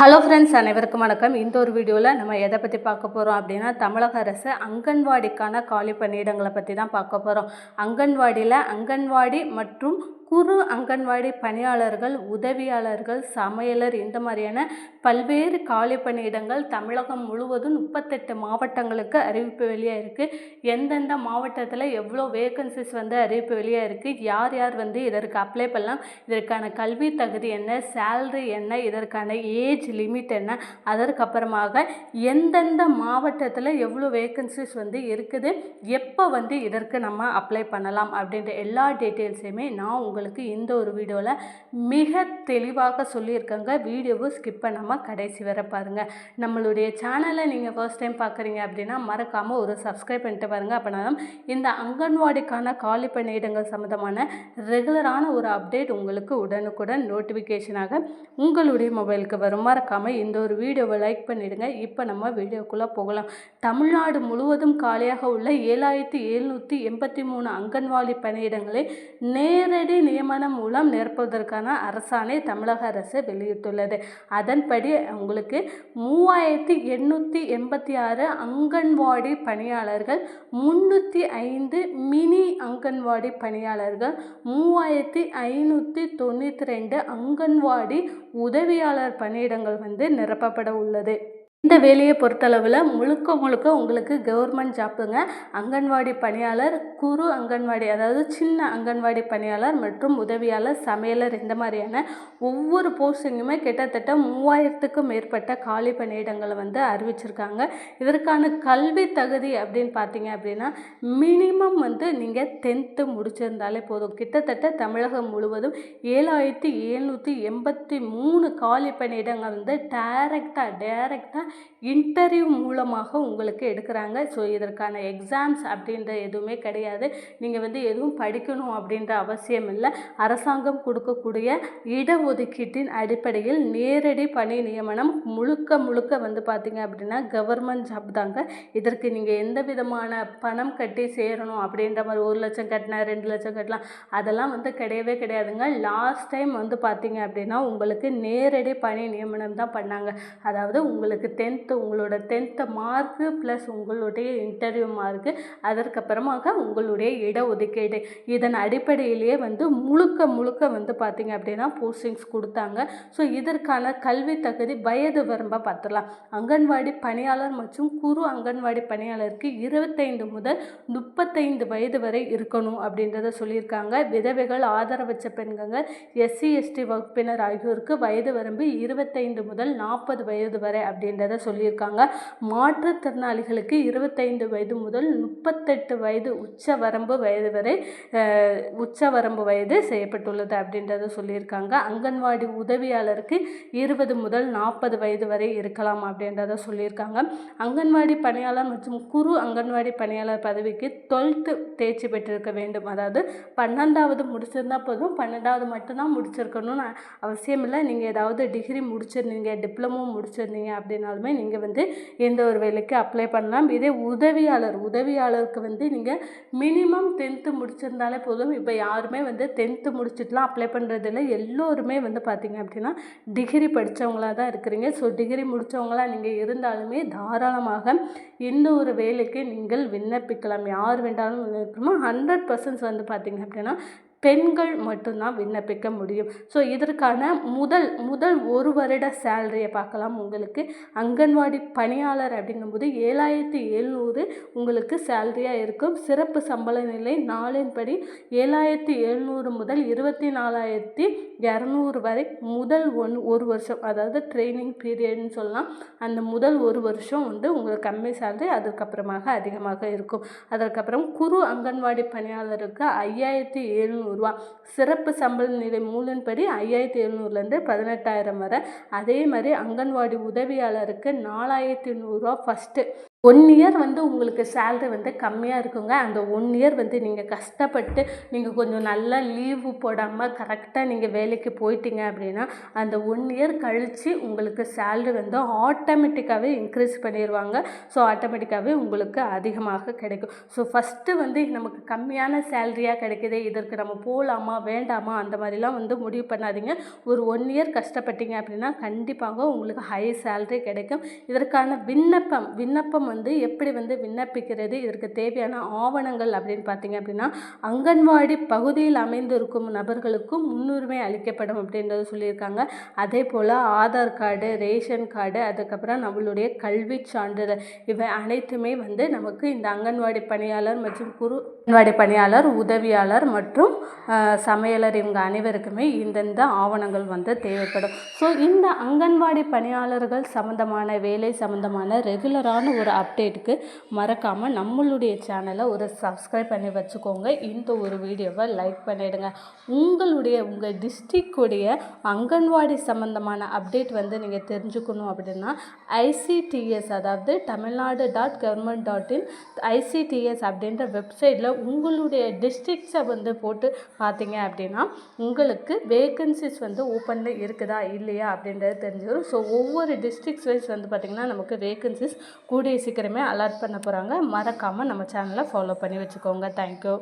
Hello friends, அனைவருக்கும் வணக்கம். இந்த ஒரு வீடியோவில் நம்ம எதை பற்றி பார்க்க போகிறோம் அப்படின்னா, தமிழக அரசு அங்கன்வாடிக்கான காலி பணியிடங்களை பற்றி தான் பார்க்க போகிறோம். அங்கன்வாடி மற்றும் குறு அங்கன்வாடி பணியாளர்கள், உதவியாளர்கள், சமையலர் இந்த மாதிரியான பல்வேறு காலி பணியிடங்கள் தமிழகம் முழுவதும் 38 மாவட்டங்களுக்கு அறிவிப்பு வெளியாக இருக்குது. எந்தெந்த மாவட்டத்தில் எவ்வளோ வேகன்சிஸ் அறிவிப்பு வெளியாக இருக்குது, யார் யார் இதற்கு அப்ளை பண்ணலாம், இதற்கான கல்வி தகுதி என்ன, சேல்ரி என்ன, இதற்கான ஏஜ் லிமிட் என்ன, அதற்கப்புறமாக எந்தெந்த மாவட்டத்தில் எவ்வளோ வேகன்சிஸ் இருக்குது, எப்போ இதற்கு நம்ம அப்ளை பண்ணலாம் அப்படின்ற எல்லா டீட்டெயில்ஸையுமே நான் உங்களுக்கு இந்த ஒரு வீடியோவில் மிக தெளிவாக சொல்லியிருக்கேங்க. வீடியோவை ஸ்கிப் பண்ணாமல் கடைசி வரை பாருங்கள். நம்மளுடைய சேனலை நீங்கள் ஃபர்ஸ்ட் டைம் பார்க்குறீங்க அப்படின்னா மறக்காமல் ஒரு சப்ஸ்கிரைப் பண்ணிட்டு பாருங்கள். அப்படின்னா இந்த அங்கன்வாடிக்கான காலி பணியிடங்கள் சம்மந்தமான ரெகுலரான ஒரு அப்டேட் உங்களுக்கு உடனுக்குடன் நோட்டிஃபிகேஷனாக உங்களுடைய மொபைலுக்கு வரும். மறக்காமல் இந்த ஒரு வீடியோவை லைக் பண்ணிவிடுங்க. இப்போ நம்ம வீடியோக்குள்ளே போகலாம். தமிழ்நாடு முழுவதும் காலியாக உள்ள 7783 அங்கன்வாடி பணியிடங்களை நேரடி நியமனம் மூலம் நிரப்புவதற்கான அரசாணை தமிழக அரசு வெளியிட்டுள்ளது. அதன்படி உங்களுக்கு 3886 அங்கன்வாடி பணியாளர்கள், 305 மினி அங்கன்வாடி பணியாளர்கள், 3592 அங்கன்வாடி உதவியாளர் பணியிடங்கள் நிரப்பப்பட உள்ளது. இந்த வேலையை பொறுத்தளவில் முழுக்க உங்களுக்கு கவர்மெண்ட் ஜாப்புங்க. அங்கன்வாடி பணியாளர், குறு அங்கன்வாடி அதாவது சின்ன அங்கன்வாடி பணியாளர் மற்றும் உதவியாளர், சமையலர் இந்த மாதிரியான ஒவ்வொரு போஸ்டிங்குமே கிட்டத்தட்ட 3000க்கும் மேற்பட்ட காலி பணியிடங்களை அறிவிச்சிருக்காங்க. இதற்கான கல்வி தகுதி அப்படின்னு பார்த்தீங்க அப்படின்னா மினிமம் நீங்கள் 10th முடிச்சிருந்தாலே போதும். கிட்டத்தட்ட தமிழகம் முழுவதும் 7783 காலி பணியிடங்கள் டைரக்டாக இன்டர்வியூ மூலமாக உங்களுக்கு எடுக்கிறாங்க. ஸோ இதற்கான எக்ஸாம்ஸ் அப்படின்ற எதுவுமே கிடையாது. நீங்கள் எதுவும் படிக்கணும் அப்படின்ற அவசியம் இல்லை. அரசாங்கம் கொடுக்கக்கூடிய இடஒதுக்கீட்டின் அடிப்படையில் நேரடி பணி நியமனம் முழுக்க பார்த்தீங்க அப்படின்னா கவர்மெண்ட் ஜாப் தாங்க. இதற்கு நீங்கள் எந்த விதமான பணம் கட்டி சேரணும் அப்படின்ற மாதிரி 1 லட்சம் கட்டினா 2 லட்சம் கட்டலாம் அதெல்லாம் கிடையவே கிடையாதுங்க. லாஸ்ட் டைம் பார்த்தீங்க அப்படின்னா உங்களுக்கு நேரடி பணி நியமனம் தான் பண்ணாங்க. அதாவது உங்களுக்கு உங்களோட 10th மார்க்கு ப்ளஸ் உங்களுடைய இன்டர்வியூ மார்க்கு, அதற்கப்புறமாக உங்களுடைய இடஒதுக்கீடு, இதன் அடிப்படையிலேயே முழுக்க பார்த்தீங்க அப்படின்னா போஸ்டிங்ஸ் கொடுத்தாங்க. ஸோ இதற்கான கல்வி தகுதி வயது வரம்பை பார்த்துடலாம். அங்கன்வாடி பணியாளர் மற்றும் குறு அங்கன்வாடி பணியாளருக்கு 25 முதல் 35 வயது வரை இருக்கணும் அப்படின்றத சொல்லியிருக்காங்க. விதவைகள், ஆதரவற்ற பெண்கள், SC ST வகுப்பினர் ஆகியோருக்கு வயது வரம்பு 25 முதல் 40 வயது வரை அப்படின்றத சொல்லியிருக்காங்க. மாற்றுத்திறனாளிகளுக்கு 25 வயது முதல் 38 வயது உச்சவரம்பு வயது செய்யப்பட்டுள்ளது அப்படின்றத சொல்லியிருக்காங்க. அங்கன்வாடி உதவியாளருக்கு 20 முதல் 40 வயது வரை இருக்கலாம் அப்படின்றத சொல்லியிருக்காங்க. அங்கன்வாடி பணியாளர் மற்றும் குறு அங்கன்வாடி பணியாளர் பதவிக்கு 12th தேர்ச்சி பெற்றிருக்க வேண்டும். அதாவது 12வது முடிச்சிருந்தா போதும். 12வது மட்டும்தான் முடிச்சிருக்கணும்னு அவசியம் இல்லை. நீங்கள் ஏதாவது டிகிரி முடிச்சிருந்தீங்க, டிப்ளமோ முடிச்சிருந்தீங்க அப்படின்னாலுமே நீங்கள் எந்த ஒரு வேலைக்கு அப்ளை பண்ணலாம். இதே உதவியாளருக்கு நீங்கள் மினிமம் 10th முடிச்சிருந்தாலே போதும். இப்போ யாருமே 10th முடிச்சுட்டுலாம் அப்ளை பண்ணுறதில்ல. எல்லோருமே பார்த்தீங்க அப்படின்னா டிகிரி படித்தவங்களாக தான் இருக்கிறீங்க. ஸோ டிகிரி முடித்தவங்களாக நீங்கள் இருந்தாலுமே தாராளமாக இந்த ஒரு வேலைக்கு நீங்கள் விண்ணப்பிக்கலாம். யார் வேண்டாலும் விண்ணப்பிக்கணும். 100% பார்த்தீங்க அப்படின்னா பெண்கள் மட்டும்தான் விண்ணப்பிக்க முடியும். ஸோ இதற்கான முதல் 1 வருட சேலரியை பார்க்கலாம். உங்களுக்கு அங்கன்வாடி பணியாளர் அப்படிங்கும்போது 7700 உங்களுக்கு சேலரியாக இருக்கும். சிறப்பு சம்பள நிலை நாளின்படி 7700 முதல் 24200 வரை முதல் 1 வருஷம், அதாவது ட்ரைனிங் பீரியட்னு சொல்லலாம். அந்த முதல் 1 வருஷம் உங்களுக்கு கம்மி சேலரி, அதுக்கப்புறமாக அதிகமாக இருக்கும். அதற்கப்புறம் குறு அங்கன்வாடி பணியாளருக்கு 5700 ரூபா, சிறப்பு சம்பள நிலை மூலின்படி 5700லேருந்து 18000 வரை. அதே மாதிரி அங்கன்வாடி உதவியாளருக்கு 4100 ரூபா ஃபஸ்ட்டு 1 இயர் வந்து உங்களுக்கு சேலரி வந்து கம்மியாக இருக்குங்க. அந்த 1 இயர் வந்து நீங்கள் கஷ்டப்பட்டு நீங்கள் கொஞ்சம் நல்லா லீவு போடாமல் கரெக்டாக நீங்கள் வேலைக்கு போயிட்டீங்க அப்படின்னா, அந்த 1 இயர் கழித்து உங்களுக்கு சேலரி வந்து ஆட்டோமேட்டிக்காகவே இன்க்ரீஸ் பண்ணிடுவாங்க. ஸோ ஆட்டோமேட்டிக்காகவே உங்களுக்கு அதிகமாக கிடைக்கும். ஸோ ஃபஸ்ட்டு வந்து நமக்கு கம்மியான சேலரியாக கிடைக்குது, இதற்கு நம்ம போகலாமா வேண்டாமா அந்த மாதிரிலாம் வந்து முடிவு பண்ணாதீங்க. ஒரு 1 இயர் கஷ்டப்பட்டீங்க அப்படின்னா கண்டிப்பாக உங்களுக்கு ஹை சேலரி கிடைக்கும். இதற்கான விண்ணப்பம் வந்து எப்படி வந்து விண்ணப்பிக்கிறது, இதற்கு தேவையான ஆவணங்கள் அப்படின்னு பார்த்தீங்க அப்படின்னா, அங்கன்வாடி பகுதியில் அமைந்திருக்கும் நபர்களுக்கு முன்னுரிமை அளிக்கப்படும் அப்படின்றத சொல்லியிருக்காங்க. அதே போல் ஆதார் கார்டு, ரேஷன் கார்டு, அதுக்கப்புறம் நம்மளுடைய கல்விச் சான்றிதழ் இவை அனைத்துமே வந்து நமக்கு இந்த அங்கன்வாடி பணியாளர் மற்றும் அங்கன்வாடி பணியாளர், உதவியாளர் மற்றும் சமையலர் இவங்க அனைவருக்குமே இந்தந்த ஆவணங்கள் வந்து தேவைப்படும். ஸோ இந்த அங்கன்வாடி பணியாளர்கள் சம்மந்தமான வேலை சம்மந்தமான ரெகுலரான ஒரு அப்டேட்டுக்கு மறக்காமல் நம்மளுடைய சேனலை ஒரு சப்ஸ்கிரைப் பண்ணி வச்சுக்கோங்க. இந்த ஒரு வீடியோவை லைக் பண்ணிவிடுங்க. உங்கள் டிஸ்ட்ரிக்டுடைய அங்கன்வாடி சம்மந்தமான அப்டேட் வந்து நீங்கள் தெரிஞ்சுக்கணும் அப்படின்னா ICTS அதாவது tamilnadu.government.in ICTS அப்படின்ற வெப்சைட்டில் உங்களுடைய டிஸ்ட்ரிக்ஸை வந்து போட்டு பார்த்தீங்க அப்படின்னா உங்களுக்கு வேகன்சிஸ் வந்து ஓப்பனில் இருக்குதா இல்லையா அப்படின்றது தெரிஞ்சிடும். ஸோ ஒவ்வொரு டிஸ்ட்ரிக்ஸ் வைஸ் வந்து பார்த்திங்கன்னா நமக்கு வேகன்சிஸ் கூடிய சீக்கிரமே அலாட் பண்ண போகிறாங்க. மறக்காமல் நம்ம சேனலை ஃபாலோ பண்ணி வச்சுக்கோங்க. தேங்க்யூ.